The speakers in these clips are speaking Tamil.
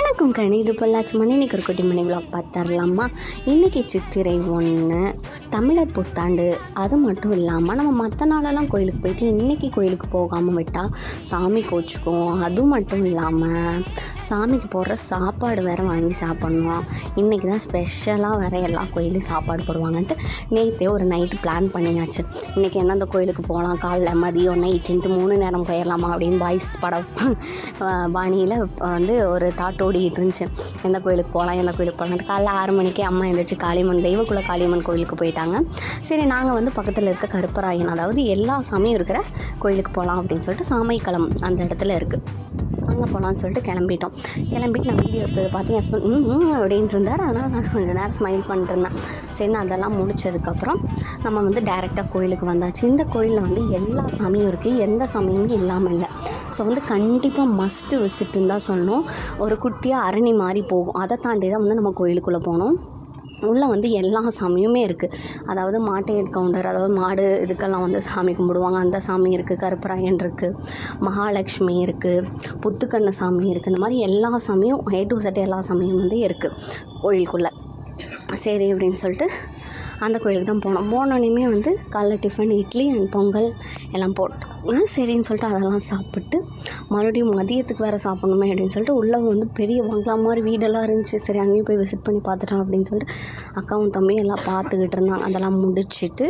வணக்கம் கணி, இது பொள்ளாச்சி மணி. இன்றைக்கி ஒரு குட்டி மணி விளாக் பார்த்துடலாமா? இன்றைக்கி சித்திரை 1 தமிழர் புத்தாண்டு. அது மட்டும் இல்லாமல் நம்ம மற்ற நாளெல்லாம் கோயிலுக்கு போயிட்டு இன்றைக்கி கோயிலுக்கு போகாமல் விட்டால் சாமி கோச்சிக்கும். அதுவும் மட்டும் இல்லாமல் சாமிக்கு போடுற சாப்பாடு வேறு வாங்கி சாப்பிட்ணும். இன்றைக்கி தான் ஸ்பெஷலாக வேறு எல்லா கோயிலையும் சாப்பாடு போடுவாங்கன்ட்டு நேற்றே ஒரு நைட்டு பிளான் பண்ணியாச்சு. இன்றைக்கி எந்தெந்த கோயிலுக்கு போகலாம், காலைல மதியம் நைட்டுன்ட்டு 3 நேரம் போயிடலாமா அப்படின்னு பாய்ஸ் படம் பாணியில் ஒரு தாட் ஓடிக்கிட்டு இருந்துச்சு. எந்த கோயிலுக்கு போகலான்ட்டு காலைல 6 மணிக்கே அம்மா எழுந்திரிச்சு காளியம்மன் தெய்வக்குள்ள காளியம்மன் கோயிலுக்கு போயிட்டாங்க. சரி, நாங்கள் பக்கத்தில் இருக்க கருப்பராயன், அதாவது எல்லா சாமியும் இருக்கிற கோயிலுக்கு போகலாம் அப்படின்னு சொல்லிட்டு சாமைக்களம் அந்த இடத்துல இருக்குது, அங்கே போகலான்னு சொல்லிட்டு கிளம்பிட்டு நான் வீடியோ எடுத்தது பார்த்து என் ஹஸ்பண்ட் அப்படின்ட்டு இருந்தார். அதனால் நான் கொஞ்சம் நேரம் ஸ்மைல் பண்ணிட்டு இருந்தேன். சரி, அதெல்லாம் முடித்ததுக்கப்புறம் நம்ம டேரெக்டாக கோயிலுக்கு வந்தாச்சு. இந்த கோயிலில் எல்லா சாமியும் இருக்குது, எந்த சாமியுமே இல்லாமல் இல்லை. ஸோ கண்டிப்பாக மஸ்ட்டு விசிட்டுன்னு தான் சொல்லணும். ஒரு குட்டியாக அரணி மாதிரி போகும், அதை தாண்டி தான் நம்ம கோயிலுக்குள்ளே போகணும். உள்ளே எல்லா சாமியுமே இருக்குது. அதாவது மாட்டையட் கவுண்டர், அதாவது மாடு இதுக்கெல்லாம் சாமி கும்பிடுவாங்க, அந்த சாமி இருக்குது. கருப்பராயன் இருக்குது, மகாலட்சுமி இருக்குது, புத்துக்கண்ண சாமி இருக்குது. இந்த மாதிரி எல்லா சாமியும் A to Z எல்லா சாமியும் இருக்குது கோயிலுக்குள்ளே. சரி அப்படின்னு சொல்லிட்டு அந்த கோயிலுக்கு தான் போனோன்னே காலைல டிஃபன் இட்லி அண்ட் பொங்கல் எல்லாம் போட்டோம். சரின்னு சொல்லிட்டு அதெல்லாம் சாப்பிட்டு மறுபடியும் மதியத்துக்கு வேறு சாப்பிட்ணுமே அப்படின்னு சொல்லிட்டு உள்ளே பெரிய பங்களா மாதிரி வீடெல்லாம் இருந்துச்சு. சரி, அங்கேயும் போய் விசிட் பண்ணி பார்த்துட்டோம் அப்படின்னு சொல்லிட்டு அக்காவும் தம்பியும் எல்லாம் பார்த்துக்கிட்டு இருந்தாங்க. அதெல்லாம் முடிச்சுட்டு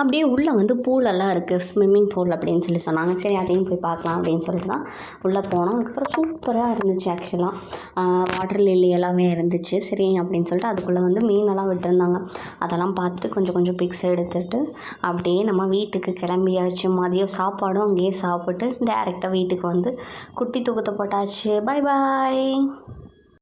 அப்படியே உள்ளே பூலெல்லாம் இருக்குது, ஸ்விம்மிங் பூல் அப்படின்னு சொன்னாங்க. சரி, அதையும் போய் பார்க்கலாம் அப்படின்னு சொல்லிட்டு தான் உள்ளே போனோம். அதுக்கப்புறம் சூப்பராக இருந்துச்சு. ஆக்சுவலாக வாட்டர் லில்லி எல்லாமே இருந்துச்சு. சரி அப்படின்னு சொல்லிட்டு அதுக்குள்ளே மீனெல்லாம் விட்டுருந்தாங்க. அதெல்லாம் பார்த்து கொஞ்சம் பிக்ஸ் எடுத்துகிட்டு அப்படியே நம்ம வீட்டுக்கு கிளம்பியாச்சு. மதியம் சாப்பாடும் அங்கேயே சாப்பிட்டு டேரெக்டாக வீட்டுக்கு குட்டி தூக்கத்தை போட்டாச்சு. பாய் பாய்.